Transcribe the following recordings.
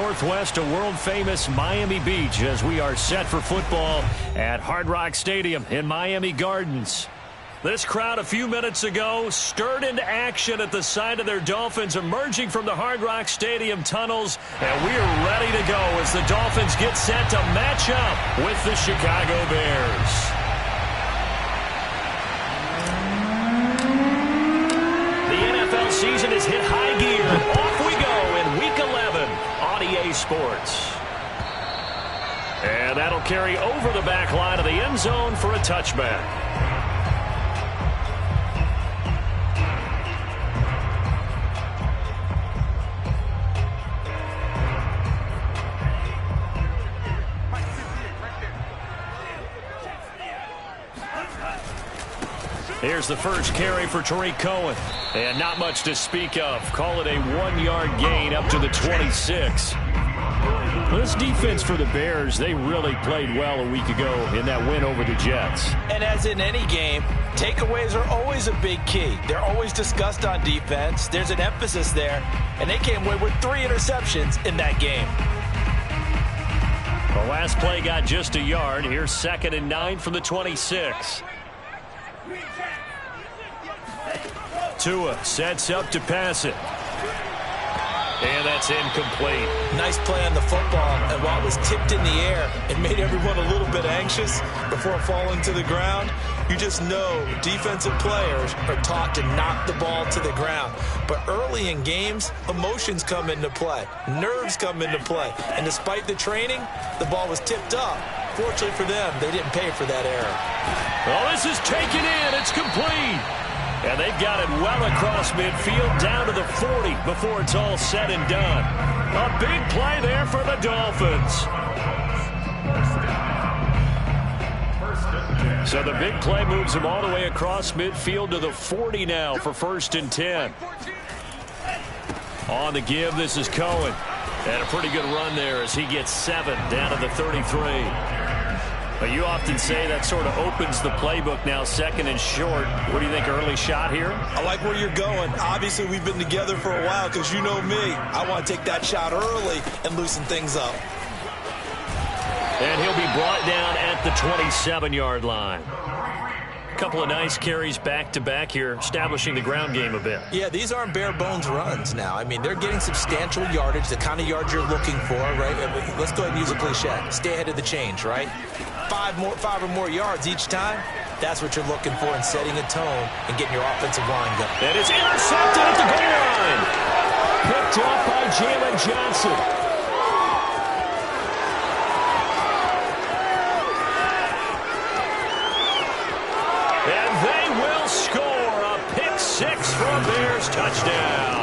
northwest of world-famous Miami Beach as we are set for football at Hard Rock Stadium in Miami Gardens. This crowd a few minutes ago stirred into action at the sight of their Dolphins emerging from the Hard Rock Stadium tunnels, and we are ready to go as the Dolphins get set to match up with the Chicago Bears. The NFL season has hit high gear, and off we go in Week 11 on EA Sports. And that'll carry over the back line of the end zone for a touchback. Here's the first carry for Tariq Cohen. And not much to speak of. Call it a 1-yard gain up to the 26. This defense for the Bears, they really played well a week ago in that win over the Jets. And as in any game, takeaways are always a big key. They're always discussed on defense. There's an emphasis there. And they came away with 3 interceptions in that game. The last play got just a yard. Here's 2nd and 9 from the 26. Tua sets up to pass it. And that's incomplete. Nice play on the football, and while it was tipped in the air, it made everyone a little bit anxious before falling to the ground. You just know defensive players are taught to knock the ball to the ground. But early in games, emotions come into play. Nerves come into play. And despite the training, the ball was tipped up. Fortunately for them, they didn't pay for that error. Well, this is taken in. It's complete. And they've got it well across midfield down to the 40 before it's all said and done. A big play there for the Dolphins. So the big play moves them all the way across midfield to the 40 now for 1st and 10. On the give, this is Cohen. And a pretty good run there as he gets 7 down to the 33. But you often say that sort of opens the playbook now, 2nd and short. What do you think, early shot here? I like where you're going. Obviously, we've been together for a while because you know me. I want to take that shot early and loosen things up. And he'll be brought down at the 27-yard line. A couple of nice carries back-to-back here, establishing the ground game a bit. Yeah, these aren't bare-bones runs now. I mean, they're getting substantial yardage, the kind of yards you're looking for, right? Let's go ahead and use a cliche. Stay ahead of the change, right? 5 or more yards each time. That's what you're looking for in setting a tone and getting your offensive line going. And it's intercepted at the goal line. Picked off by Jalen Johnson. And they will score a pick 6 for a Bears touchdown.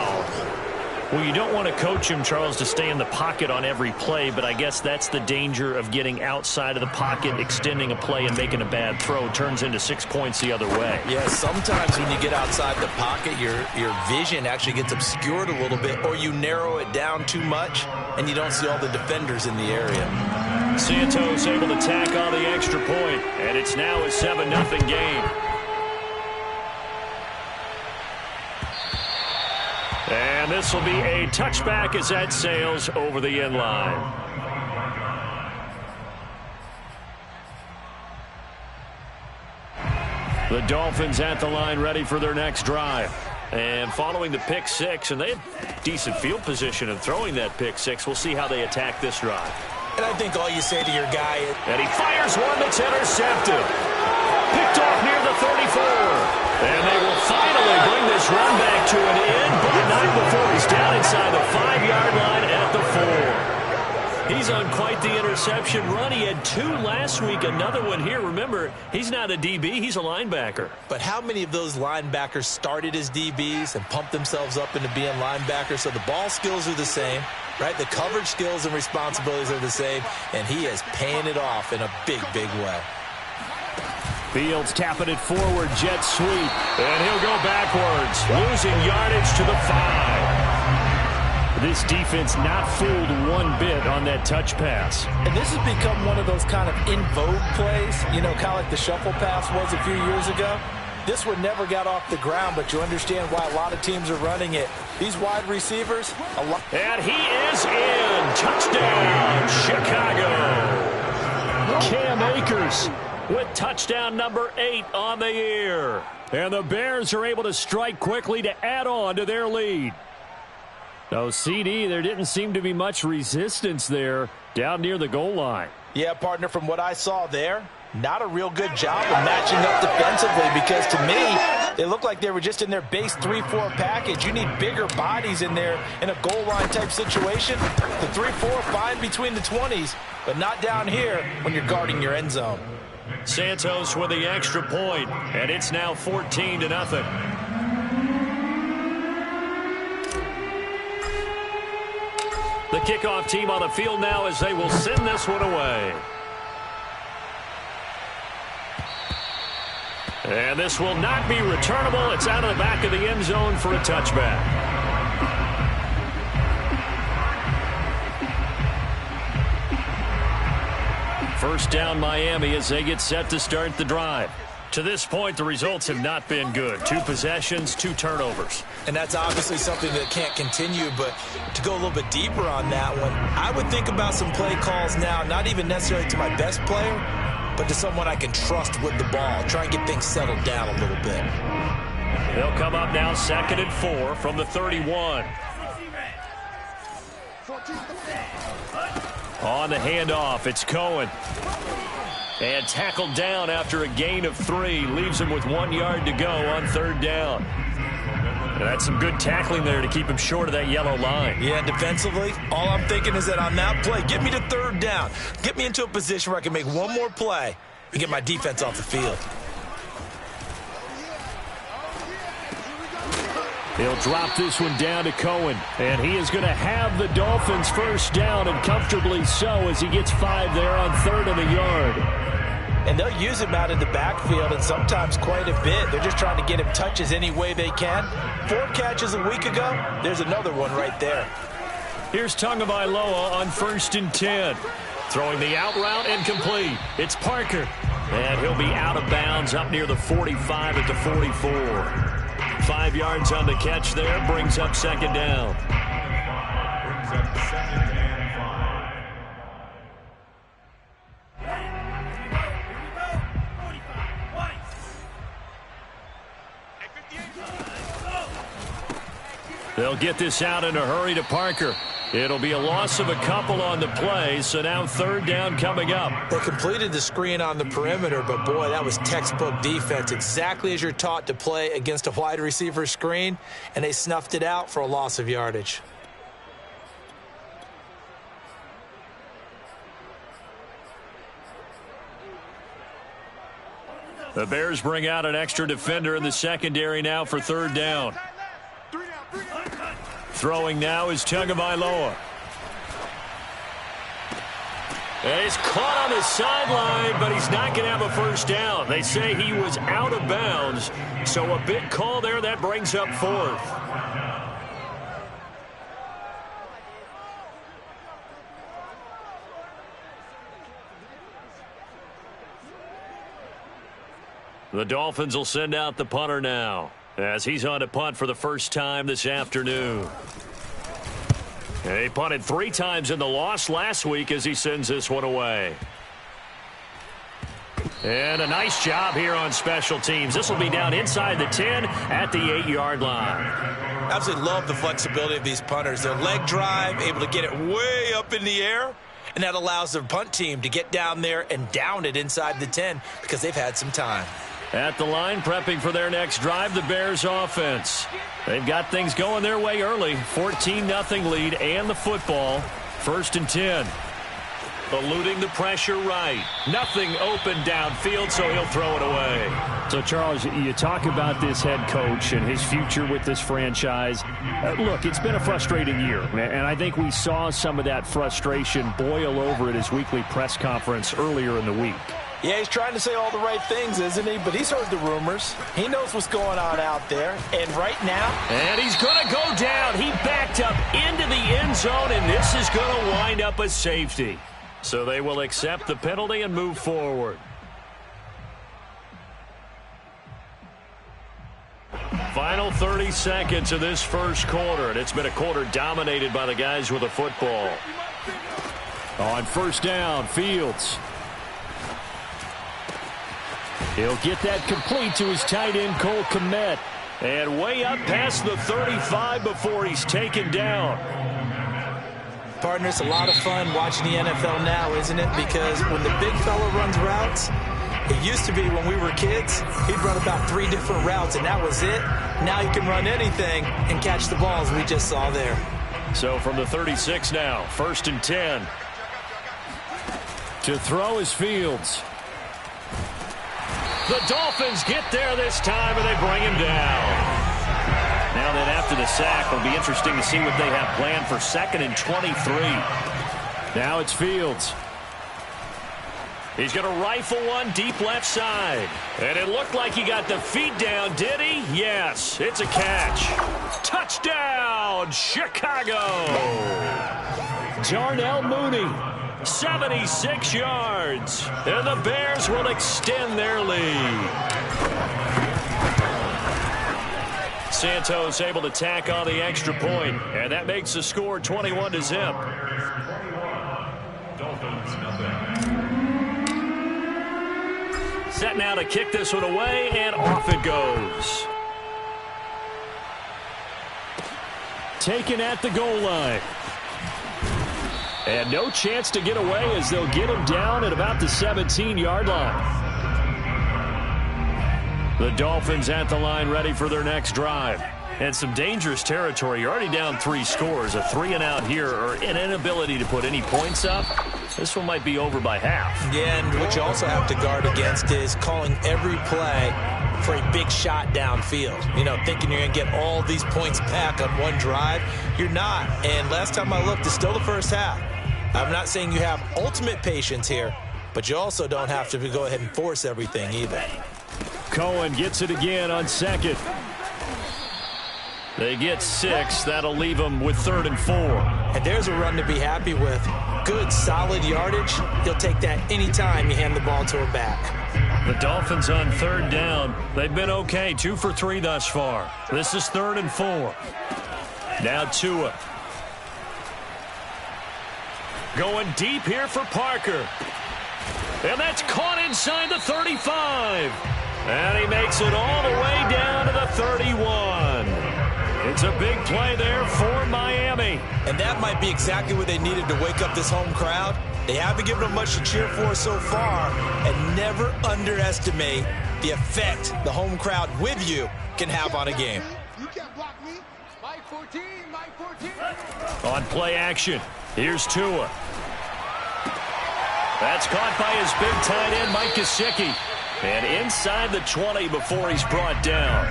Well, you don't want to coach him, Charles, to stay in the pocket on every play, but I guess that's the danger of getting outside of the pocket, extending a play, and making a bad throw. Turns into 6 points the other way. Yeah, sometimes when you get outside the pocket, your vision actually gets obscured a little bit, or you narrow it down too much, and you don't see all the defenders in the area. Santos able to tack on the extra point, and it's now a 7-0 game. And this will be a touchback as that sails over the end line. The Dolphins at the line ready for their next drive. And following the pick 6, and they have decent field position in throwing that pick 6. We'll see how they attack this drive. And I think all you say to your guy is... And he fires one that's intercepted. Picked off near the 34. And they will finally bring this run back to an end, but not before he's down inside the 5-yard line at the 4. He's on quite the interception run. He had 2 last week, another one here. Remember, he's not a DB, he's a linebacker. But how many of those linebackers started as DBs and pumped themselves up into being linebackers? So the ball skills are the same, right? The coverage skills and responsibilities are the same, and he is paying it off in a big, big way. Fields tapping it forward, jet sweep, and he'll go backwards, losing yardage to the 5. This defense not fooled one bit on that touch pass. And this has become one of those kind of in vogue plays, you know, kind of like the shuffle pass was a few years ago. This one never got off the ground, but you understand why a lot of teams are running it. These wide receivers, a lot. And he is in. Bears with touchdown number 8 on the year. And the Bears are able to strike quickly to add on to their lead. So, CD, there didn't seem to be much resistance there down near the goal line. Yeah, partner, from what I saw there, not a real good job of matching up defensively, because to me, it looked like they were just in their base 3-4 package. You need bigger bodies in there in a goal line type situation. The 3-4 fine between the 20s, but not down here when you're guarding your end zone. Santos with the extra point, and it's now 14-0. The kickoff team on the field now as they will send this one away. And this will not be returnable. It's out of the back of the end zone for a touchback. First down Miami as they get set to start the drive. To this point, the results have not been good. 2 possessions, 2 turnovers. And that's obviously something that can't continue, but to go a little bit deeper on that one, I would think about some play calls now, not even necessarily to my best player, but to someone I can trust with the ball. Try and get things settled down a little bit. They'll come up now 2nd and 4 from the 31. On the handoff, it's Cohen. And tackled down after a gain of 3. Leaves him with 1 yard to go on 3rd down. And that's some good tackling there to keep him short of that yellow line. Yeah, defensively, all I'm thinking is that on that play, get me to 3rd down. Get me into a position where I can make one more play and get my defense off the field. He'll drop this one down to Cohen. And he is going to have the Dolphins first down, and comfortably so, as he gets 5 there on 3rd and a yard. And they'll use him out in the backfield, and sometimes quite a bit. They're just trying to get him touches any way they can. 4 catches a week ago. There's another one right there. Here's Tagovailoa on 1st and 10. Throwing the out route and complete. It's Parker. And he'll be out of bounds up near the 45 at the 44. 5 yards on the catch there, brings up 2nd down. Brings up 2nd and 5. They'll get this out in a hurry to Parker. It'll be a loss of a couple on the play, so now 3rd down coming up. They completed the screen on the perimeter, but boy, that was textbook defense, exactly as you're taught to play against a wide receiver screen, and they snuffed it out for a loss of yardage. The Bears bring out an extra defender in the secondary now for 3rd down. Throwing now is Tagovailoa. And he's caught on the sideline, but he's not going to have a first down. They say he was out of bounds, so a big call there. That brings up 4th. The Dolphins will send out the punter now, as he's on to punt for the first time this afternoon. And he punted 3 times in the loss last week as he sends this one away. And a nice job here on special teams. This will be down inside the 10 at the 8-yard line. Absolutely love the flexibility of these punters. Their leg drive, able to get it way up in the air, and that allows their punt team to get down there and down it inside the 10 because they've had some time. At the line, prepping for their next drive, the Bears offense. They've got things going their way early. 14-0 lead and the football. 1st and 10. Eluding the pressure right. Nothing open downfield, so he'll throw it away. So, Charles, you talk about this head coach and his future with this franchise. Look, it's been a frustrating year, and I think we saw some of that frustration boil over at his weekly press conference earlier in the week. Yeah, he's trying to say all the right things, isn't he? But he's heard the rumors. He knows what's going on out there. And right now... And he's going to go down. He backed up into the end zone, and this is going to wind up a safety. So they will accept the penalty and move forward. Final 30 seconds of this first quarter, and it's been a quarter dominated by the guys with the football. On 1st down, Fields. He'll get that complete to his tight end, Cole Kmet. And way up past the 35 before he's taken down. Partner, it's a lot of fun watching the NFL now, isn't it? Because when the big fella runs routes, it used to be when we were kids, he'd run about 3 different routes, and that was it. Now he can run anything and catch the balls we just saw there. So from the 36 now, 1st and 10. To throw is Fields. The Dolphins get there this time, and they bring him down. Now that after the sack, it'll be interesting to see what they have planned for 2nd and 23. Now it's Fields. He's going to rifle one deep left side. And it looked like he got the feet down, did he? Yes, it's a catch. Touchdown, Chicago. Darnell Mooney, 76 yards. And the Bears will extend their lead. Santos able to tack on the extra point, and that makes the score 21-0. Set now to kick this one away, and off it goes. Taken at the goal line. And no chance to get away as they'll get him down at about the 17-yard line. The Dolphins at the line ready for their next drive. And some dangerous territory. You're already down 3 scores. A 3-and-out here or an inability to put any points up. This one might be over by half. Yeah, and what you also have to guard against is calling every play for a big shot downfield. You know, thinking you're going to get all these points back on one drive. You're not. And last time I looked, it's still the first half. I'm not saying you have ultimate patience here, but you also don't have to go ahead and force everything either. Cohen gets it again on 2nd. They get 6. That'll leave them with 3rd and 4. And there's a run to be happy with. Good, solid yardage. He'll take that anytime you hand the ball to a back. The Dolphins on 3rd down. They've been okay, 2 for 3 thus far. This is 3rd and 4. Now Tua. Going deep here for Parker. And that's caught inside the 35. And he makes it all the way down to the 31. It's a big play there for Miami. And that might be exactly what they needed to wake up this home crowd. They haven't given them much to cheer for so far. And never underestimate the effect the home crowd with you can have on a game. You can't block me. Mike 14, Mike 14. On play action, here's Tua. That's caught by his big tight end, Mike Gesicki. And inside the 20 before he's brought down.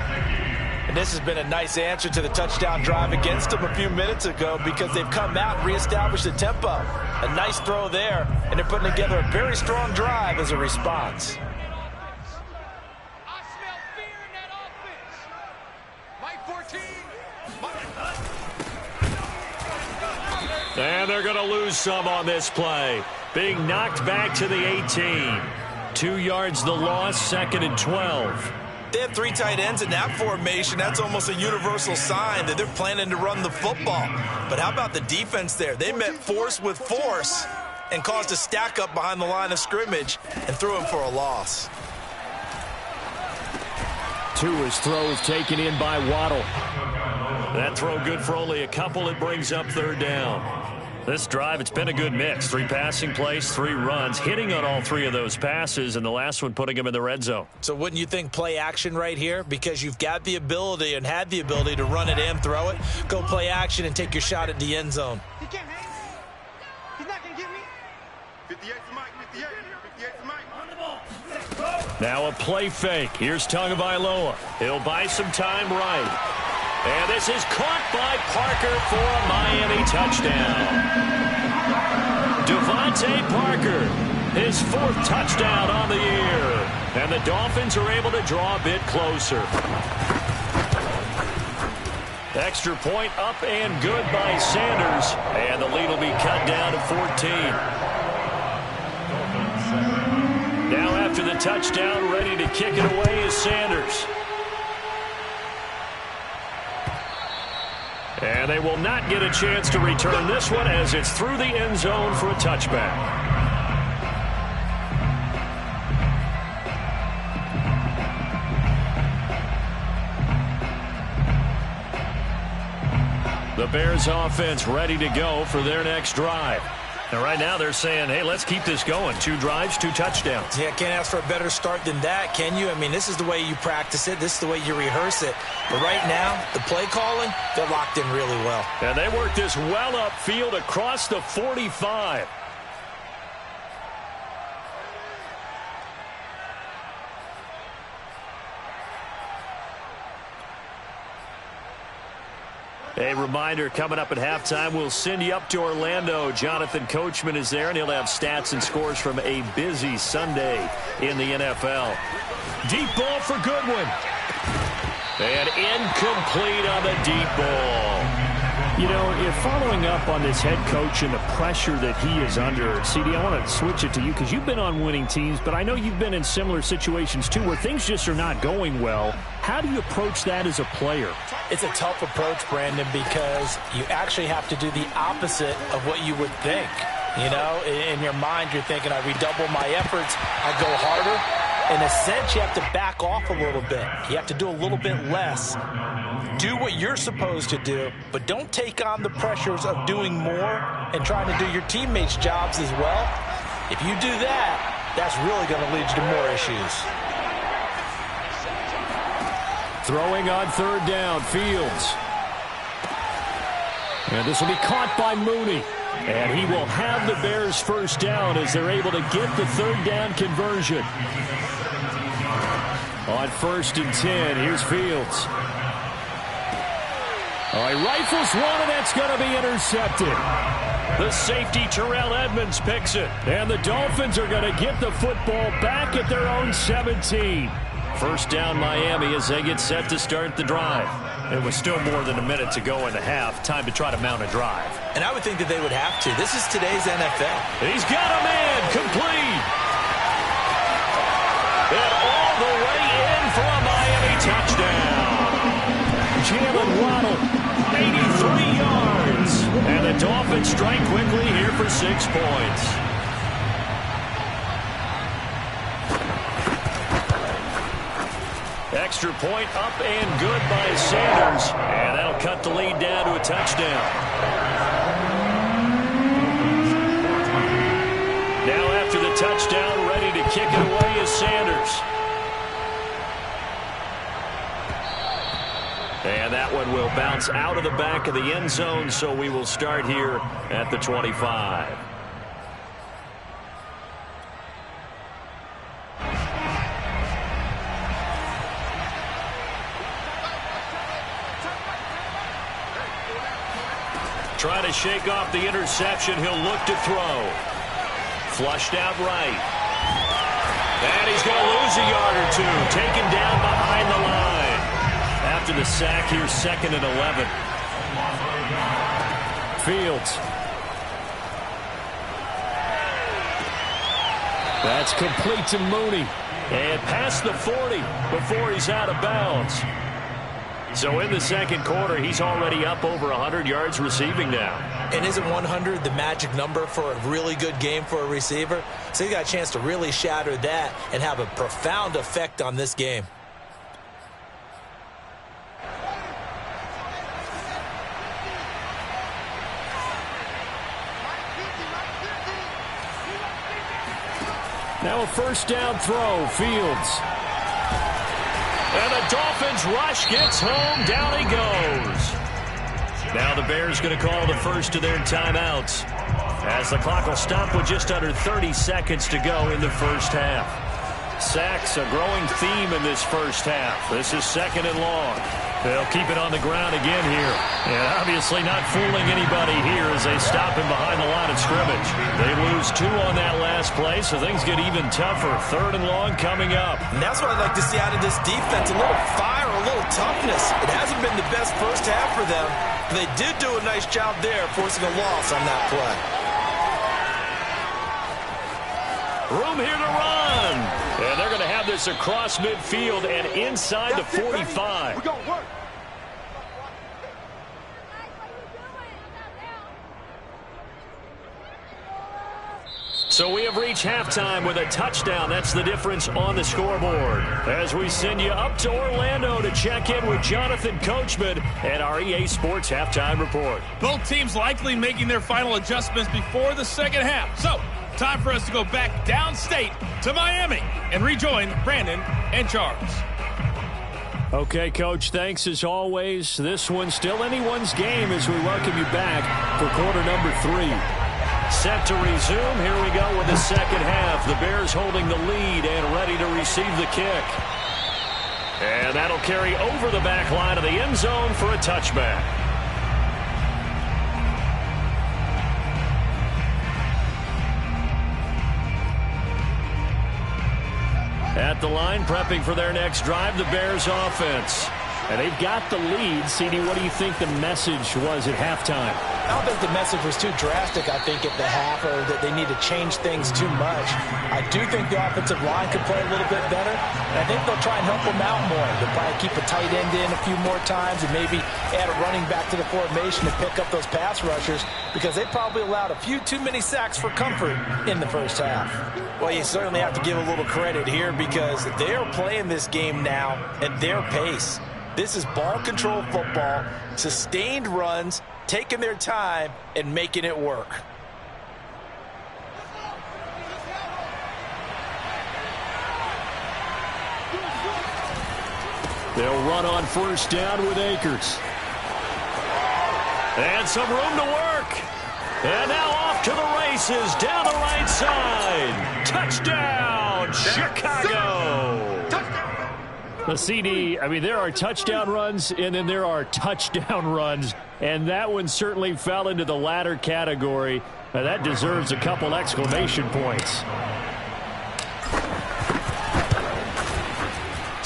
And this has been a nice answer to the touchdown drive against them a few minutes ago because they've come out and reestablished the tempo. A nice throw there, and they're putting together a very strong drive as a response. I smell fear in that offense. Mike 14. And they're going to lose some on this play. Being knocked back to the 18. 2 yards the loss, 2nd and 12. They have 3 tight ends in that formation. That's almost a universal sign that they're planning to run the football. But how about the defense there? They met force with force and caused a stack up behind the line of scrimmage and threw him for a loss. Tua's throw is taken in by Waddle. That throw good for only a couple. It brings up 3rd down. This drive, it's been a good mix. 3 passing plays, 3 runs, hitting on all 3 of those passes, and the last one putting him in the red zone. So wouldn't you think play action right here? Because you've got the ability and had the ability to run it and throw it. Go play action and take your shot at the end zone. He can't hang me. He's not going to get me. 58 to Mike, 58. 58 to Mike. On the ball. Now a play fake. Here's Tagovailoa. He'll buy some time right. And this is caught by Parker for a Miami touchdown. Devontae Parker, his 4th touchdown on the year. And the Dolphins are able to draw a bit closer. Extra point up and good by Sanders. And the lead will be cut down to 14. Now after the touchdown, ready to kick it away is Sanders. And they will not get a chance to return this one as it's through the end zone for a touchback. Bears offense ready to go for their next drive. And right now they're saying, hey, let's keep this going. 2 drives, 2 touchdowns. Yeah, can't ask for a better start than that, can you? I mean, this is the way you practice it. This is the way you rehearse it. But right now, the play calling, they're locked in really well. And they work this well upfield across the 45. A reminder, coming up at halftime, we'll send you up to Orlando. Jonathan Coachman is there, and he'll have stats and scores from a busy Sunday in the NFL. Deep ball for Goodwin. And incomplete on the deep ball. You know, if following up on this head coach and the pressure that he is under, CD, I want to switch it to you because you've been on winning teams, but I know you've been in similar situations too where things just are not going well. How do you approach that as a player? It's a tough approach, Brandon, because you actually have to do the opposite of what you would think. You know, in your mind, you're thinking, I redouble my efforts, I go harder. In a sense, you have to back off a little bit. You have to do a little bit less. Do what you're supposed to do, but don't take on the pressures of doing more and trying to do your teammates' jobs as well. If you do that, that's really going to lead you to more issues. Throwing on 3rd down, Fields. And this will be caught by Mooney. And he will have the Bears 1st down as they're able to get the 3rd down conversion. On 1st and 10, here's Fields. All right, rifles one, and that's going to be intercepted. The safety, Terrell Edmonds, picks it. And the Dolphins are going to get the football back at their own 17. 1st down, Miami, as they get set to start the drive. It was still more than a minute to go in the half. Time to try to mount a drive. And I would think that they would have to. This is today's NFL. He's got a man complete. And all the way in for a Miami touchdown. Jalen Waddle, 83 yards. And the Dolphins strike quickly here for 6 points. Extra point up and good by Sanders. And that'll cut the lead down to a touchdown. Now after the touchdown, ready to kick it away is Sanders. And that one will bounce out of the back of the end zone, so we will start here at the 25. Trying to shake off the interception. He'll look to throw. Flushed out right. And he's going to lose a yard or 2. Taken down behind the line. After the sack, here's 2nd and 11. Fields. That's complete to Mooney. And past the 40 before he's out of bounds. So in the 2nd quarter, he's already up over 100 yards receiving now. And isn't 100 the magic number for a really good game for a receiver? So he got a chance to really shatter that and have a profound effect on this game. Now a 1st down throw, Fields. And the Dolphins rush, gets home, down he goes. Now the Bears going to call the first of their timeouts as the clock will stop with just under 30 seconds to go in the 1st half. Sacks, a growing theme in this 1st half. This is 2nd and long. They'll keep it on the ground again here. And obviously not fooling anybody here as they stop him behind the line of scrimmage. They lose 2 on that last play, so things get even tougher. 3rd and long coming up. And that's what I'd like to see out of this defense. A little fire, a little toughness. It hasn't been the best 1st half for them. They did do a nice job there, forcing a loss on that play. Room here to run. And they're going to have this across midfield and inside the 45. We're going to work. So we have reached halftime with a touchdown. That's the difference on the scoreboard. As we send you up to Orlando to check in with Jonathan Coachman and our EA Sports Halftime Report. Both teams likely making their final adjustments before the second half. So, time for us to go back downstate to Miami and rejoin Brandon and Charles. Okay, Coach, thanks as always. This one's still anyone's game as we welcome you back for quarter number 3. Set to resume. Here we go with the second half. The Bears holding the lead and ready to receive the kick. And that'll carry over the back line of the end zone for a touchback. At the line, prepping for their next drive, the Bears offense. And they've got the lead. CD, what do you think the message was at halftime? I don't think the message was too drastic, I think, at the half, or that they need to change things too much. I do think the offensive line could play a little bit better, and I think they'll try and help them out more. They'll probably keep a tight end in a few more times and maybe add a running back to the formation to pick up those pass rushers, because they probably allowed a few too many sacks for comfort in the first half. Well, you certainly have to give a little credit here because they are playing this game now at their pace. This is ball control football, sustained runs, taking their time and making it work. They'll run on first down with Akers. And some room to work. And now off to the races down the right side. Touchdown, Chicago. The CD, I mean, there are touchdown runs, and then there are touchdown runs, and that one certainly fell into the latter category. Now, that deserves a couple exclamation points.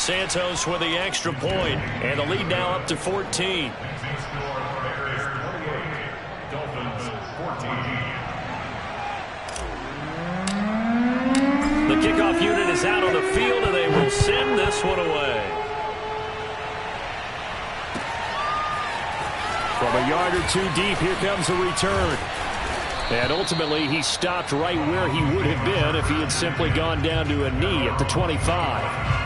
Santos with the extra point, and the lead now up to 14. The kickoff unit is out on the field, and they will send this one away. From a yard or two deep, here comes a return. And ultimately, he stopped right where he would have been if he had simply gone down to a knee at the 25.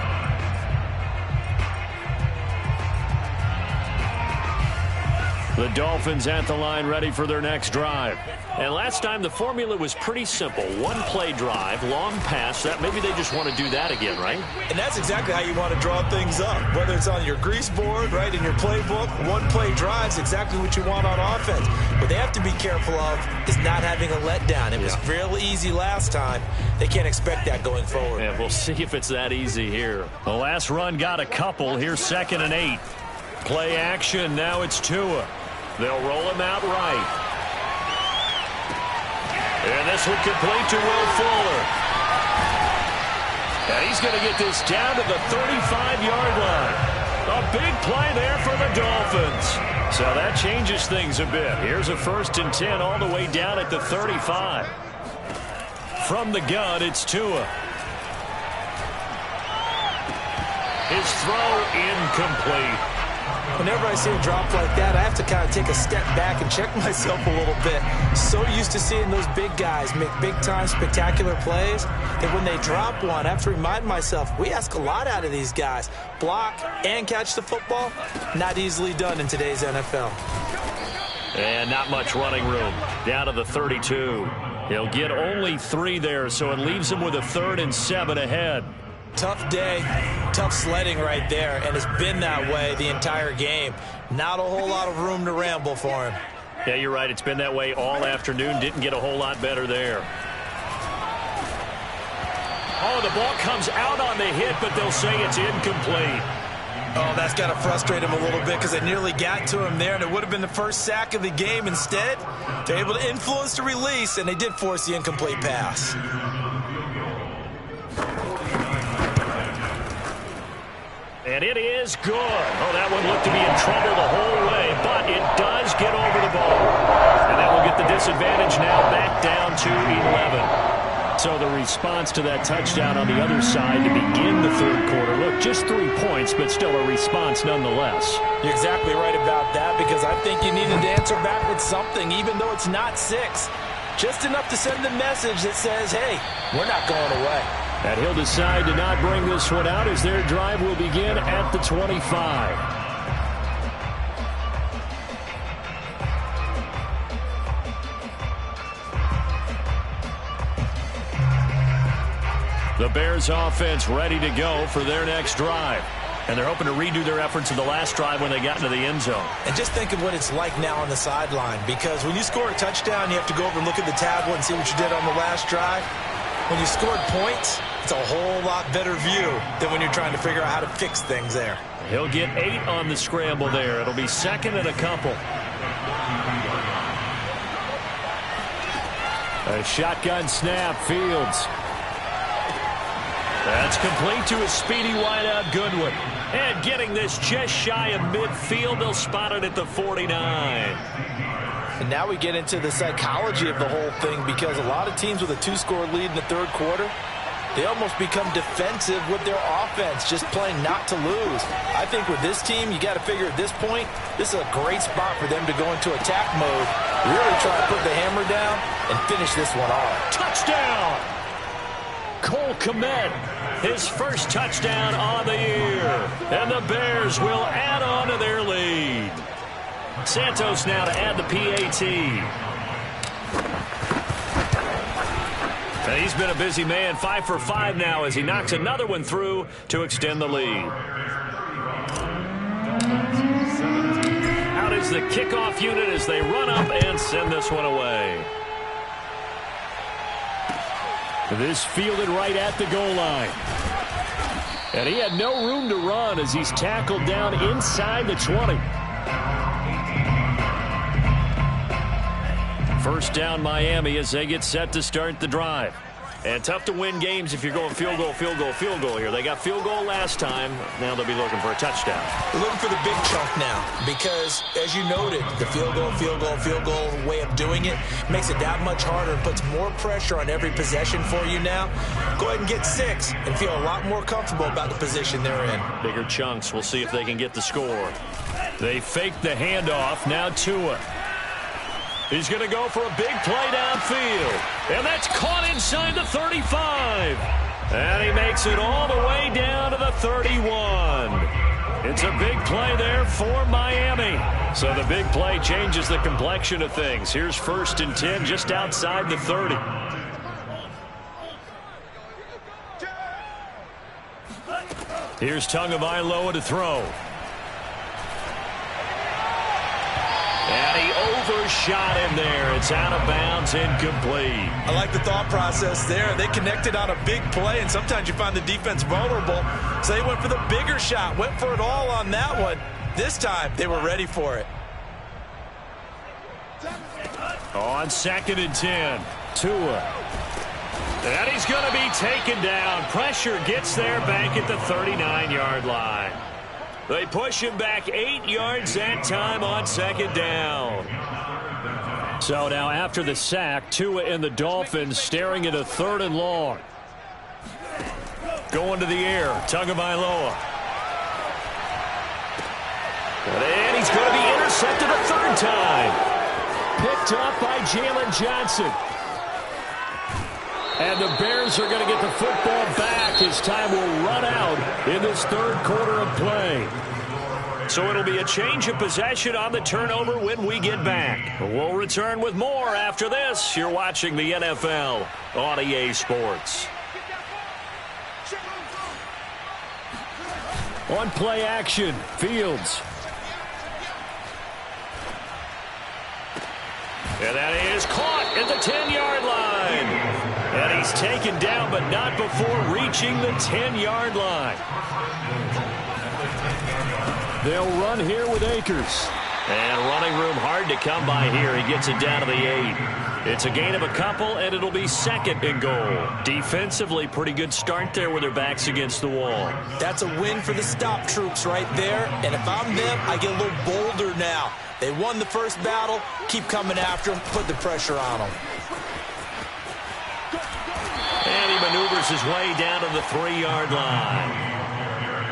The Dolphins at the line ready for their next drive. And last time the formula was pretty simple. One play drive, long pass. That maybe they just want to do that again, right? And that's exactly how you want to draw things up. Whether it's on your grease board, right, in your playbook, one play drive is exactly what you want on offense. What they have to be careful of is not having a letdown. It was real easy last time. They can't expect that going forward. And we'll see if it's that easy here. The last run got a couple. Here's 2nd and 8. Play action. Now it's Tua. They'll roll him out right. And this one complete to Will Fuller. And he's going to get this down to the 35-yard line. A big play there for the Dolphins. So that changes things a bit. Here's a 1st and 10 all the way down at the 35. From the gun, it's Tua. His throw incomplete. Whenever I see a drop like that, I have to kind of take a step back and check myself a little bit. So used to seeing those big guys make big-time spectacular plays that when they drop one, I have to remind myself, we ask a lot out of these guys. Block and catch the football, not easily done in today's NFL. And not much running room. Down to the 32. He'll get only 3 there, so it leaves him with a 3rd and 7 ahead. Tough day, tough sledding right there, and it's been that way the entire game. Not a whole lot of room to ramble for him. Yeah, you're right. It's been that way all afternoon. Didn't get a whole lot better there. Oh, the ball comes out on the hit, but they'll say it's incomplete. Oh, that's got to frustrate him a little bit because they nearly got to him there, and it would have been the first sack of the game. Instead, they're able to influence the release, and they did force the incomplete pass. And it is good. Oh, that one looked to be in trouble the whole way, but it does get over the ball. And that will get the disadvantage now back down to 11. So the response to that touchdown on the other side to begin the 3rd quarter. Look, just 3 points, but still a response nonetheless. You're exactly right about that because I think you needed to answer back with something, even though it's not 6. just enough to send the message that says, hey, we're not going away. And he'll decide to not bring this one out as their drive will begin at the 25. The Bears offense ready to go for their next drive. And they're hoping to redo their efforts in the last drive when they got into the end zone. And just think of what it's like now on the sideline, because when you score a touchdown, you have to go over and look at the tablet and see what you did on the last drive. When you scored points, it's a whole lot better view than when you're trying to figure out how to fix things there. He'll get 8 on the scramble there. It'll be second and a couple. A shotgun snap, Fields. That's complete to a speedy wideout, Goodwin. And getting this just shy of midfield, they'll spot it at the 49. And now we get into the psychology of the whole thing, because a lot of teams with a 2-score lead in the third quarter, they almost become defensive with their offense, just playing not to lose. I think with this team, you got to figure at this point, this is a great spot for them to go into attack mode, really try to put the hammer down and finish this one off. Touchdown! Cole Kmet, his first touchdown on the year. And the Bears will add on to their lead. Santos now to add the PAT. And he's been a busy man, 5 for 5 now as he knocks another one through to extend the lead. Out is the kickoff unit as they run up and send this one away. This fielded right at the goal line. And he had no room to run as he's tackled down inside the 20. First down Miami as they get set to start the drive. And tough to win games if you're going field goal, field goal, field goal here. They got field goal last time. Now they'll be looking for a touchdown. They're looking for the big chunk now because, as you noted, the field goal, field goal, field goal way of doing it makes it that much harder and puts more pressure on every possession for you now. Go ahead and get 6 and feel a lot more comfortable about the position they're in. Bigger chunks. We'll see if they can get the score. They fake the handoff. Now Tua. He's going to go for a big play downfield. And that's caught inside the 35. And he makes it all the way down to the 31. It's a big play there for Miami. So the big play changes the complexion of things. Here's 1st and 10 just outside the 30. Here's Tagovailoa to throw. And he overshot him there. It's out of bounds, incomplete. I like the thought process there. They connected on a big play, and sometimes you find the defense vulnerable. So they went for the bigger shot, went for it all on that one. This time, they were ready for it. On 2nd and 10, Tua. And he's going to be taken down. Pressure gets there back at the 39-yard line. They push him back 8 yards that time on 2nd down. So now after the sack, Tua and the Dolphins staring at a 3rd and long. Going to the air, Tagovailoa. And he's going to be intercepted a 3rd time. Picked up by Jalen Johnson. And the Bears are going to get the football back as time will run out in this 3rd quarter of play. So it'll be a change of possession on the turnover when we get back. We'll return with more after this. You're watching the NFL on EA Sports. On play action, Fields. And that is caught at the 10-yard line. And he's taken down, but not before reaching the 10-yard line. They'll run here with Akers. And running room hard to come by here. He gets it down to the 8. It's a gain of a couple, and it'll be 2nd and goal. Defensively, pretty good start there with their backs against the wall. That's a win for the stop troops right there. And if I'm them, I get a little bolder now. They won the first battle. Keep coming after them. Put the pressure on them. And he maneuvers his way down to the 3-yard line.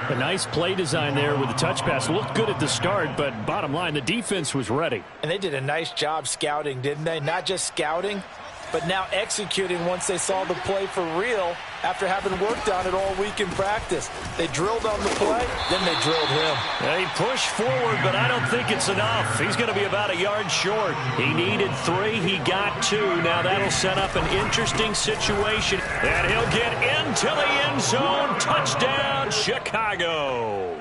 A nice play design there with the touch pass. Looked good at the start, but bottom line, the defense was ready. And they did a nice job scouting, didn't they? Not just scouting, but now executing once they saw the play for real after having worked on it all week in practice. They drilled on the play, then they drilled him. They pushed forward, but I don't think it's enough. He's going to be about a yard short. He needed 3. He got 2. Now that'll set up an interesting situation. And he'll get into the end zone. Touchdown, Chicago.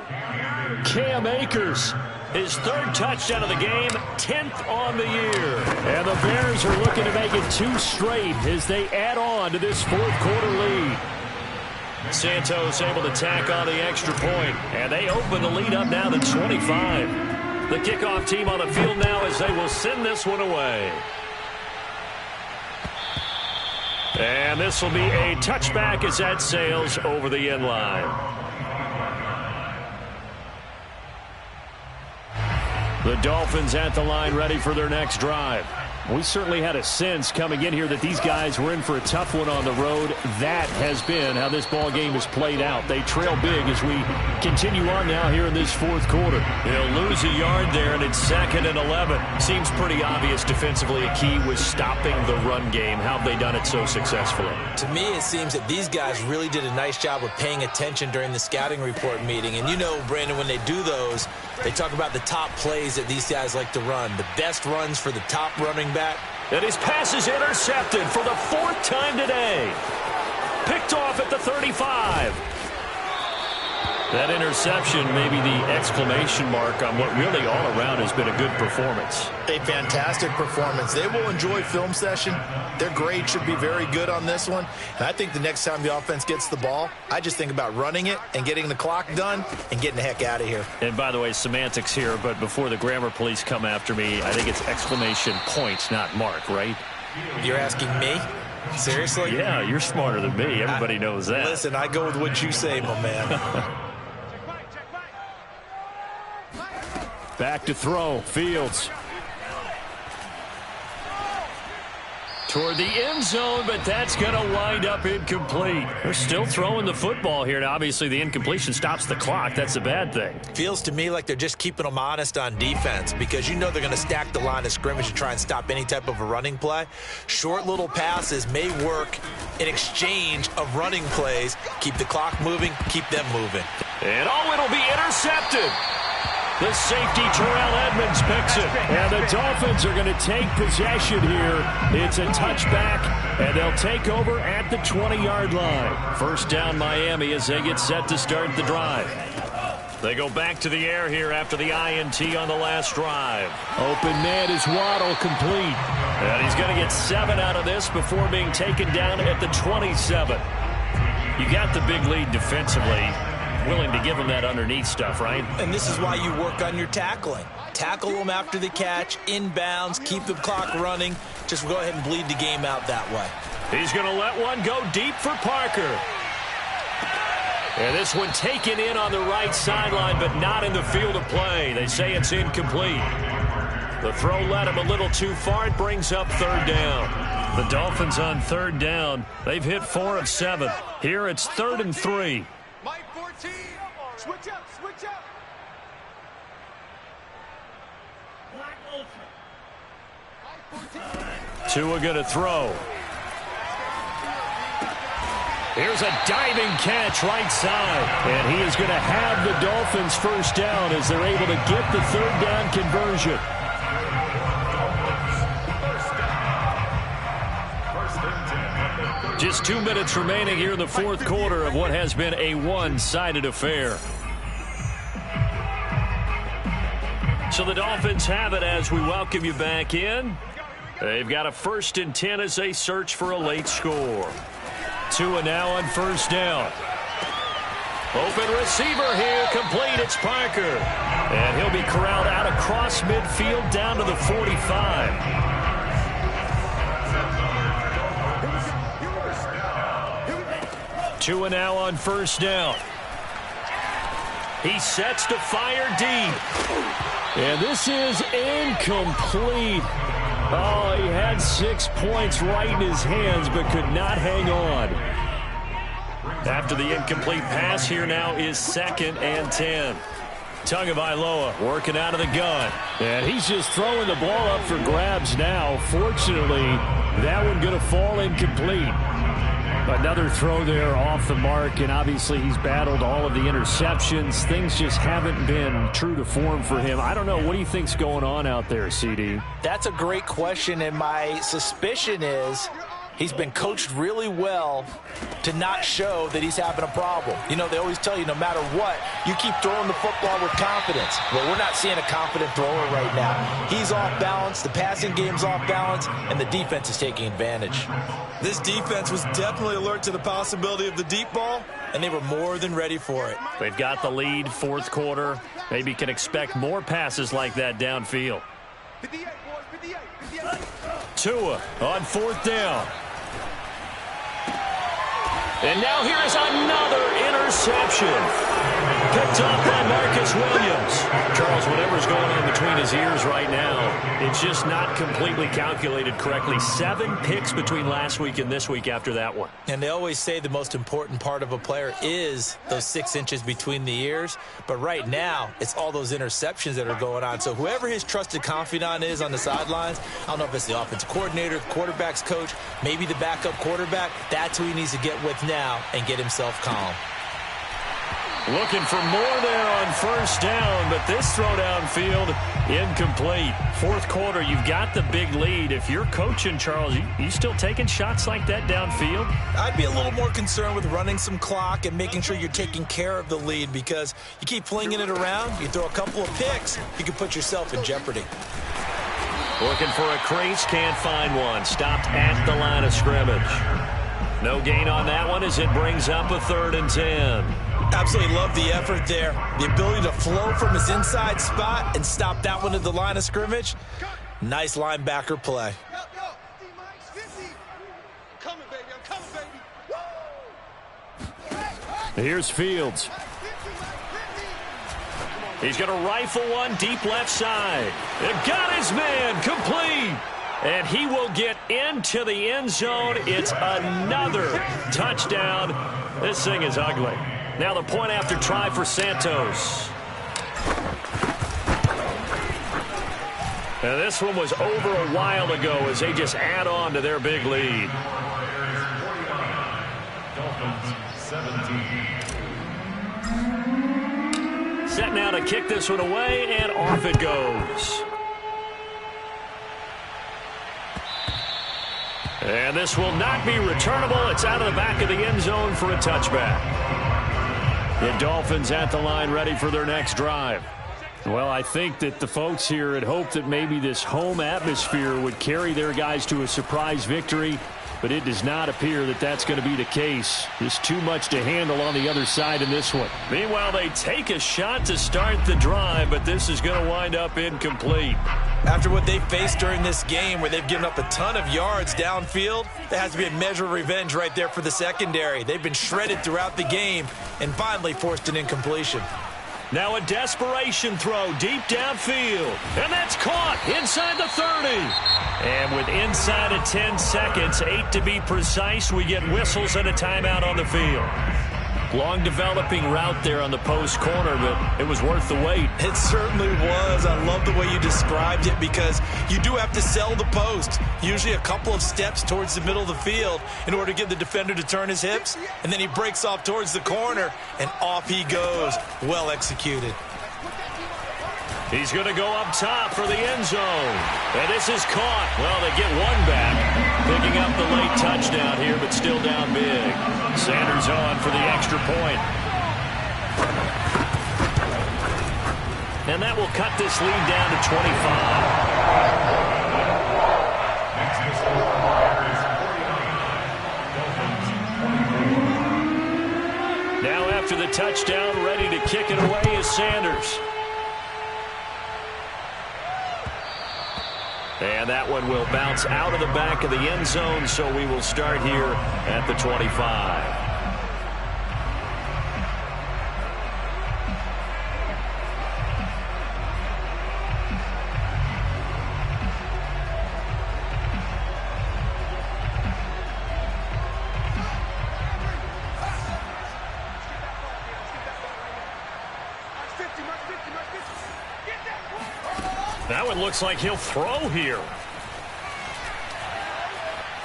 Cam Akers, his 3rd touchdown of the game, 10th on the year. And the Bears are looking to make it 2 straight as they add on to this 4th quarter lead. Santos able to tack on the extra point, and they open the lead up now to 25. The kickoff team on the field now as they will send this one away. And this will be a touchback as that sails over the end line. The Dolphins at the line ready for their next drive. We certainly had a sense coming in here that these guys were in for a tough one on the road. That has been how this ball game has played out. They trail big as we continue on now here in this 4th quarter. They'll lose a yard there, and it's 2nd and 11. Seems pretty obvious defensively. A key was stopping the run game. How have they done it so successfully? To me, it seems that these guys really did a nice job of paying attention during the scouting report meeting. And you know, Brandon, when they do those, they talk about the top plays that these guys like to run. The best runs for the top running back. And his pass is intercepted for the 4th time today. Picked off at the 35. That interception may be the exclamation mark on what really all around has been a good performance. A fantastic performance. They will enjoy film session. Their grade should be very good on this one. And I think the next time the offense gets the ball, I just think about running it and getting the clock done and getting the heck out of here. And by the way, semantics here, but before the grammar police come after me, I think it's exclamation points, not mark, right? You're asking me? Seriously? Yeah, you're smarter than me. Everybody knows that. Listen, I go with what you say, my man. Back to throw. Fields. Toward the end zone, but that's going to wind up incomplete. They're still throwing the football here. Now, obviously, the incompletion stops the clock. That's a bad thing. Feels to me like they're just keeping them honest on defense because you know they're going to stack the line of scrimmage to try and stop any type of a running play. Short little passes may work in exchange of running plays. Keep the clock moving, keep them moving. And it'll be intercepted. The safety, Terrell Edmonds, picks it. And the Dolphins are going to take possession here. It's a touchback, and they'll take over at the 20-yard line. First down, Miami, as they get set to start the drive. They go back to the air here after the INT on the last drive. Open man is Waddle, complete. And he's going to get 7 out of this before being taken down at the 27. You got the big lead defensively. Willing to give him that underneath stuff, right? And this is why you work on your tackling. Tackle them after the catch, inbounds, keep the clock running. Just go ahead and bleed the game out that way. He's going to let one go deep for Parker. And this one taken in on the right sideline, but not in the field of play. They say it's incomplete. The throw led him a little too far. It brings up 3rd down. The Dolphins on 3rd down. They've hit 4 of 7. Here it's 3rd and 3. Mike 14. Switch up, switch up. Tua going to throw. Here's a diving catch right side. And he is going to have the Dolphins first down as they're able to get the 3rd down conversion. Just 2 minutes remaining here in the 4th quarter of what has been a one-sided affair. So the Dolphins have it as we welcome you back in. They've got a 1st and 10 as they search for a late score. Tua now on 1st down. Open receiver here, complete, it's Parker. And he'll be corralled out across midfield down to the 45. Tua now on 1st down. He sets to fire deep. And this is incomplete. Oh, he had 6 points right in his hands, but could not hang on. After the incomplete pass, here now is 2nd and 10. Tagovailoa working out of the gun. And he's just throwing the ball up for grabs now. Fortunately, that one going to fall incomplete. Another throw there off the mark, and obviously he's battled all of the interceptions. Things just haven't been true to form for him. I don't know. What do you think's going on out there, CD? That's a great question, and my suspicion is he's been coached really well to not show that he's having a problem. You know, they always tell you no matter what, you keep throwing the football with confidence. Well, we're not seeing a confident thrower right now. He's off balance, the passing game's off balance, and the defense is taking advantage. This defense was definitely alert to the possibility of the deep ball, and they were more than ready for it. They've got the lead, fourth quarter. Maybe can expect more passes like that downfield. 58, boys, 58. Tua on fourth down. And now here is another interception. Picked off by Marcus Williams. Charles, whatever's going on between his ears right now, it's just not completely calculated correctly. 7 picks between last week and this week after that one. And they always say the most important part of a player is those 6 inches between the ears. But right now, it's all those interceptions that are going on. So whoever his trusted confidant is on the sidelines, I don't know if it's the offensive coordinator, the quarterback's coach, maybe the backup quarterback, that's who he needs to get with now and get himself calm. Looking for more there on first down, but this throw downfield incomplete. Fourth quarter, you've got the big lead. If you're coaching, Charles, you still taking shots like that downfield? I'd be a little more concerned with running some clock and making sure you're taking care of the lead, because you keep flinging it around, you throw a couple of picks, you can put yourself in jeopardy. Looking for a crease, can't find one. Stopped at the line of scrimmage. No gain on that one as it brings up a 3rd and 10. Absolutely love the effort there. The ability to flow from his inside spot and stop that one at the line of scrimmage. Nice linebacker play. Coming, baby. I'm coming, baby. Here's Fields. He's going to rifle one deep left side. They've got his man complete. And he will get into the end zone. It's another touchdown. This thing is ugly. Now the point after try for Santos. Now this one was over a while ago as they just add on to their big lead. Set now to kick this one away, and off it goes. And this will not be returnable. It's out of the back of the end zone for a touchback. The Dolphins at the line ready for their next drive. Well, I think that the folks here had hoped that maybe this home atmosphere would carry their guys to a surprise victory, but it does not appear that that's going to be the case. Just too much to handle on the other side in this one. Meanwhile, they take a shot to start the drive, but this is going to wind up incomplete. After what they faced during this game where they've given up a ton of yards downfield, there has to be a measure of revenge right there for the secondary. They've been shredded throughout the game and finally forced an incompletion. Now a desperation throw deep downfield. And that's caught inside the 30. And with inside of 10 seconds, 8 to be precise, we get whistles and a timeout on the field. Long developing route there on the post corner, but it was worth the wait. It certainly was. I love the way you described it, because you do have to sell the post. Usually a couple of steps towards the middle of the field in order to get the defender to turn his hips. And then he breaks off towards the corner, and off he goes. Well executed. He's going to go up top for the end zone. And this is caught. Well, they get one back. Picking up the late touchdown here, but still down big. Sanders on for the extra point. And that will cut this lead down to 25. Now after the touchdown, ready to kick it away is Sanders. And that one will bounce out of the back of the end zone, so we will start here at the 25. March 50, March 50, March That one looks like he'll throw here.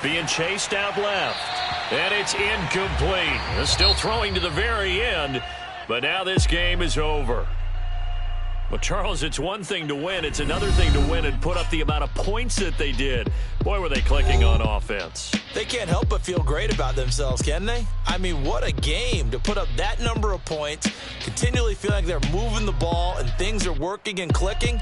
Being chased out left. And it's incomplete. They're still throwing to the very end. But now this game is over. Well, Charles, it's one thing to win. It's another thing to win and put up the amount of points that they did. Boy, were they clicking on offense. They can't help but feel great about themselves, can they? I mean, what a game to put up that number of points, continually feel like they're moving the ball and things are working and clicking.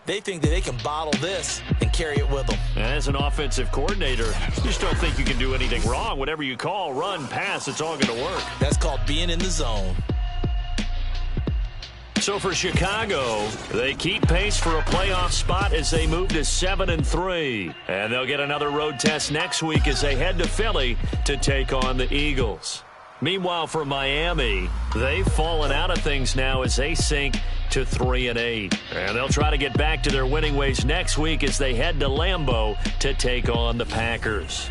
They think that they can bottle this and carry it with them. As an offensive coordinator, you just don't think you can do anything wrong. Whatever you call, run, pass, it's all going to work. That's called being in the zone. So for Chicago, they keep pace for a playoff spot as they move to 7-3. And they'll get another road test next week as they head to Philly to take on the Eagles. Meanwhile, for Miami, they've fallen out of things now as they sink to 3-8. And they'll try to get back to their winning ways next week as they head to Lambeau to take on the Packers.